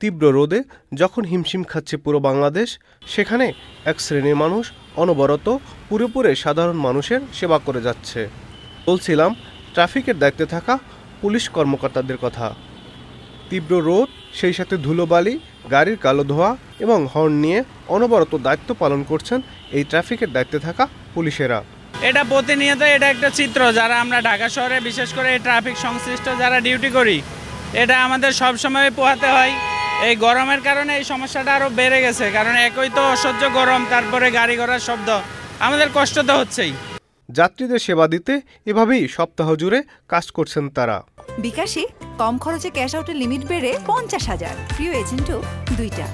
তীব্র রোদে যখন হিমশিম খাচ্ছে পুরো বাংলাদেশ, সেখানে এক শ্রেণীর মানুষ অনবরত পুরোপুরে সাধারণ মানুষের সেবা করে যাচ্ছে। বলছিলাম ট্রাফিকের দায়িত্বে থাকা পুলিশ কর্মকর্তাদের কথা। তীব্র রোদ, সেই সাথে ধুলোবালি, গাড়ির কালো ধোঁয়া এবং হর্ন নিয়ে অনবরত দায়িত্ব পালন করছেন এই ট্রাফিকের দায়িত্বে থাকা পুলিশেরা। এটা প্রতিনিয়ত এটা একটা চিত্র, যারা আমরা ঢাকা শহরে বিশেষ করে ট্রাফিক সংশ্লিষ্ট যারা ডিউটি করি, এটা আমাদের সব সময় পোহাতে হয়। এই গরমের কারণে এই সমস্যাটা আরও বেড়ে গেছে, কারণ একই তো অসহ্য গরম, তারপরে গাড়ি ঘোড়ার শব্দ, আমাদের কষ্ট তো হচ্ছেই। যাত্রীদের সেবা দিতে এভাবেই সপ্তাহ জুড়ে কাজ করছেন তারা। বিকাশে কম খরচে ক্যাশ আউটের লিমিট বেড়ে 50,000, প্রিয় এজেন্টও 2টা।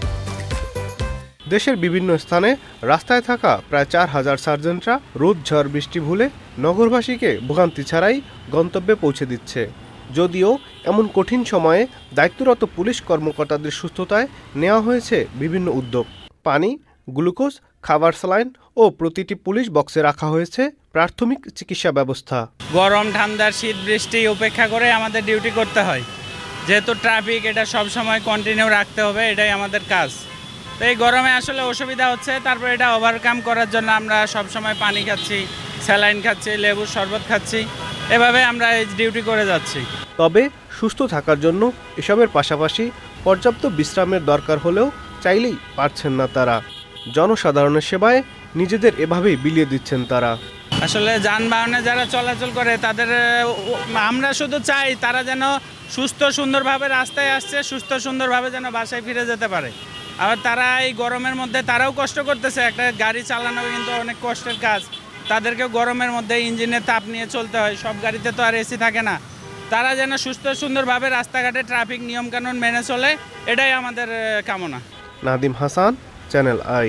দেশের বিভিন্ন স্থানে রাস্তায় থাকা প্রায় 4,000 সার্জেন্টরা রোদ ঝড় বৃষ্টি ভুলে নগরবাসীকে ভোগান্তি ছাড়াই গন্তব্যে পৌঁছে দিচ্ছে। যদিও এমন কঠিন সময়ে দায়িত্বরত পুলিশ কর্মকর্তাদের সুস্থতায় নেওয়া হয়েছে বিভিন্ন উদ্যোগ। পানি, গ্লুকোজ, খাবার স্যালাইন ও প্রতিটি পুলিশ বক্সে রাখা হয়েছে প্রাথমিক চিকিৎসা ব্যবস্থা। গরম, ঠান্ডা, শীত, বৃষ্টি উপেক্ষা করে আমাদের ডিউটি করতে হয়, যেহেতু ট্রাফিক এটা সব সময় কন্টিনিউ রাখতে হবে, এটাই আমাদের কাজ। তো এই গরমে আসলে অসুবিধা হচ্ছে, তারপর এটা ওভারকাম করার জন্য আমরা সব সময় পানি খাচ্ছি, স্যালাইন খাচ্ছি, লেবুর শরবত খাচ্ছি, এভাবে আমরা এই ডিউটি করে যাচ্ছি। তবে সুস্থ থাকার জন্য এসবের পাশাপাশি পর্যাপ্ত বিশ্রামের দরকার হলেও চাইলেই পারছেন না তারা। জনসাধারণের সেবায় নিজেদের এভাবেই বিলিয়ে দিচ্ছেন তারা। আসলে যানবাহনে যারা চলাচল করে তাদের আমরা শুধু চাই তারা যেন সুস্থ সুন্দরভাবে রাস্তায় আসছে, সুস্থ সুন্দরভাবে যেন বাসায় ফিরে যেতে পারে। আবার তারা এই গরমের মধ্যে তারাও কষ্ট করতেছে, একটা গাড়ি চালানো কিন্তু অনেক কষ্টের কাজ, তাদেরকেও গরমের মধ্যে ইঞ্জিনের তাপ নিয়ে চলতে হয়, সব গাড়িতে তো আর এসি থাকে না। তারা যেন সুস্থ সুন্দরভাবে রাস্তাঘাটে ট্রাফিক নিয়মকানুন মেনে চলে, এটাই আমাদের কামনা। নাদিম হাসান, চ্যানেল আই।